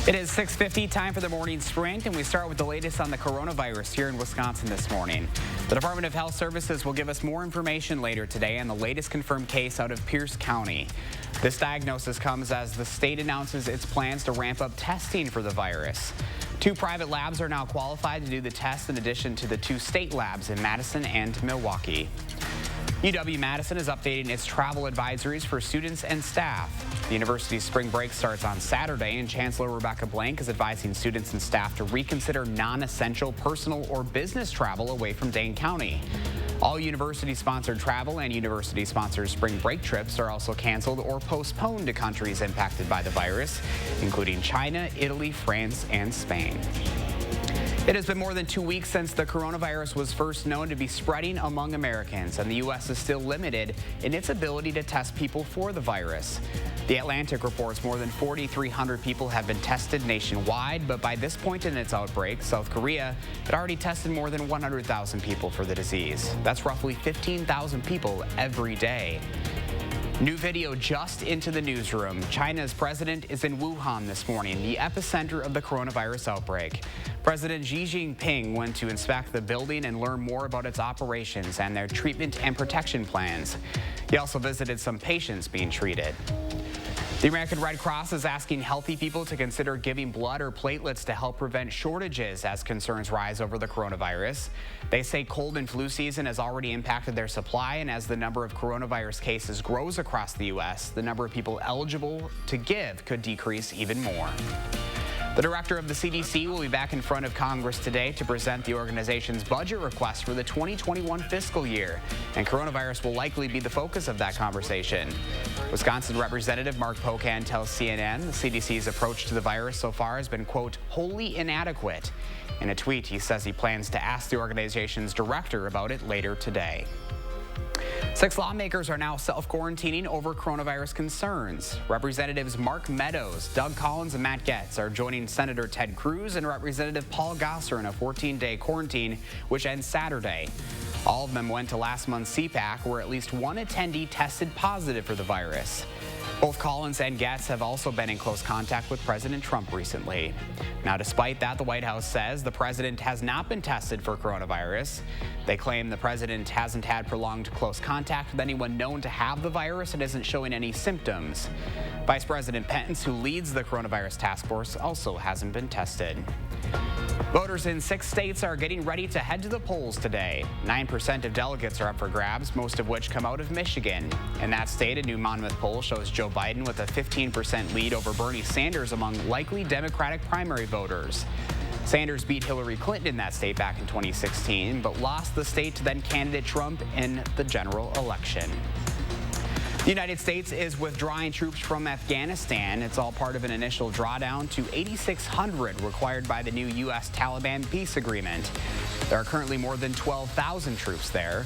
It is 6:50, time for the morning sprint, and we start with the latest on the coronavirus here in Wisconsin this morning. The Department of Health Services will give us more information later today on the latest confirmed case out of Pierce County. This diagnosis comes as the state announces its plans to ramp up testing for the virus. 2 private labs are now qualified to do the test in addition to the 2 state labs in Madison and Milwaukee. UW-Madison is updating its travel advisories for students and staff. The university's spring break starts on Saturday, and Chancellor Rebecca Blank is advising students and staff to reconsider non-essential personal or business travel away from Dane County. All university-sponsored travel and university-sponsored spring break trips are also canceled or postponed to countries impacted by the virus, including China, Italy, France, and Spain. It has been more than 2 weeks since the coronavirus was first known to be spreading among Americans, and the U.S. is still limited in its ability to test people for the virus. The Atlantic reports more than 4,300 people have been tested nationwide, but by this point in its outbreak, South Korea had already tested more than 100,000 people for the disease. That's roughly 15,000 people every day. New video just into the newsroom. China's president is in Wuhan this morning, the epicenter of the coronavirus outbreak. President Xi Jinping went to inspect the building and learn more about its operations and their treatment and protection plans. He also visited some patients being treated. The American Red Cross is asking healthy people to consider giving blood or platelets to help prevent shortages as concerns rise over the coronavirus. They say cold and flu season has already impacted their supply, and as the number of coronavirus cases grows across the U.S., the number of people eligible to give could decrease even more. The director of the CDC will be back in front of Congress today to present the organization's budget request for the 2021 fiscal year, and coronavirus will likely be the focus of that conversation. Wisconsin Representative Mark Pocan tells CNN the CDC's approach to the virus so far has been, quote, wholly inadequate. In a tweet, he says he plans to ask the organization's director about it later today. 6 lawmakers are now self-quarantining over coronavirus concerns. Representatives Mark Meadows, Doug Collins, and Matt Gaetz are joining Senator Ted Cruz and Representative Paul Gosar in a 14-day quarantine, which ends Saturday. All of them went to last month's CPAC, where at least one attendee tested positive for the virus. Both Collins and Gaetz have also been in close contact with President Trump recently. Now, despite that, the White House says the president has not been tested for coronavirus. They claim the president hasn't had prolonged close contact with anyone known to have the virus and isn't showing any symptoms. Vice President Pence, who leads the coronavirus task force, also hasn't been tested. Voters in 6 states are getting ready to head to the polls today. 9% of delegates are up for grabs, most of which come out of Michigan. In that state, a new Monmouth poll shows Joe Biden with a 15% lead over Bernie Sanders among likely Democratic primary voters. Sanders beat Hillary Clinton in that state back in 2016, but lost the state to then candidate Trump in the general election. The United States is withdrawing troops from Afghanistan. It's all part of an initial drawdown to 8,600 required by the new U.S. Taliban peace agreement. There are currently more than 12,000 troops there.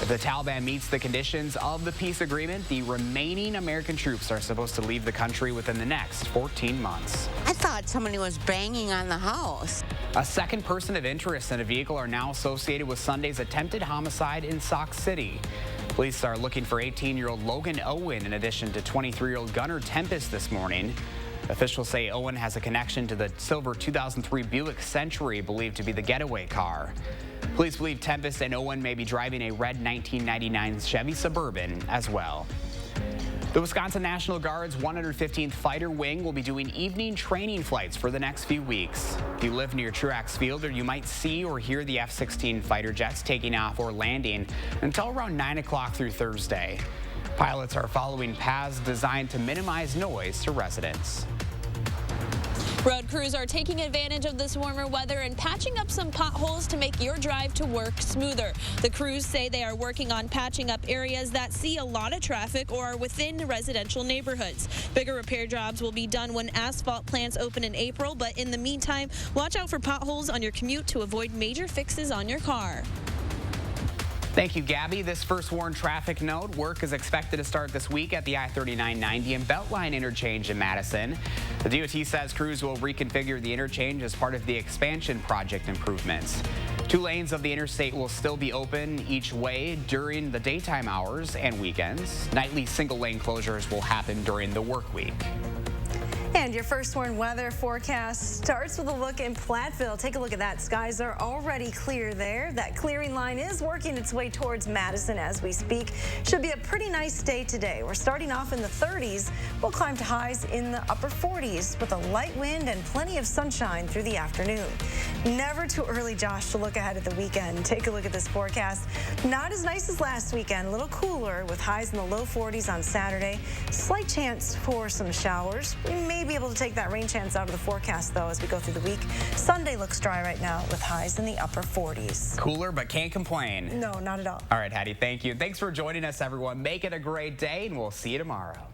If the Taliban meets the conditions of the peace agreement, the remaining American troops are supposed to leave the country within the next 14 months. I thought somebody was banging on the house. A second person of interest in a vehicle are now associated with Sunday's attempted homicide in Sauk City. Police are looking for 18-year-old Logan Owen in addition to 23-year-old Gunnar Tempest this morning. Officials say Owen has a connection to the silver 2003 Buick Century, believed to be the getaway car. Police believe Tempest and Owen may be driving a red 1999 Chevy Suburban as well. The Wisconsin National Guard's 115th Fighter Wing will be doing evening training flights for the next few weeks. If you live near Truax Field, you might see or hear the F-16 fighter jets taking off or landing until around 9 o'clock through Thursday. Pilots are following paths designed to minimize noise to residents. Road crews are taking advantage of this warmer weather and patching up some potholes to make your drive to work smoother. The crews say they are working on patching up areas that see a lot of traffic or are within residential neighborhoods. Bigger repair jobs will be done when asphalt plants open in April, but in the meantime, watch out for potholes on your commute to avoid major fixes on your car. Thank you, Gabby. This first warned traffic note, work is expected to start this week at the I-39/90 and Beltline interchange in Madison. The DOT says crews will reconfigure the interchange as part of the expansion project improvements. 2 lanes of the interstate will still be open each way during the daytime hours and weekends. Nightly single-lane closures will happen during the work week. And your First Warn weather forecast starts with a look in Platteville. Take a look at that. Skies are already clear there. That clearing line is working its way towards Madison as we speak. Should be a pretty nice day today. We're starting off in the 30s. We'll climb to highs in the upper 40s with a light wind and plenty of sunshine through the afternoon. Never too early, Josh, to look ahead at the weekend. Take a look at this forecast. Not as nice as last weekend. A little cooler with highs in the low 40s on Saturday. Slight chance for some showers. We may be able to take that rain chance out of the forecast, though, as we go through the week. Sunday looks dry right now with highs in the upper 40s. Cooler, but can't complain. No, not at all. All right, Hattie, thank you. Thanks for joining us, everyone. Make it a great day, and we'll see you tomorrow.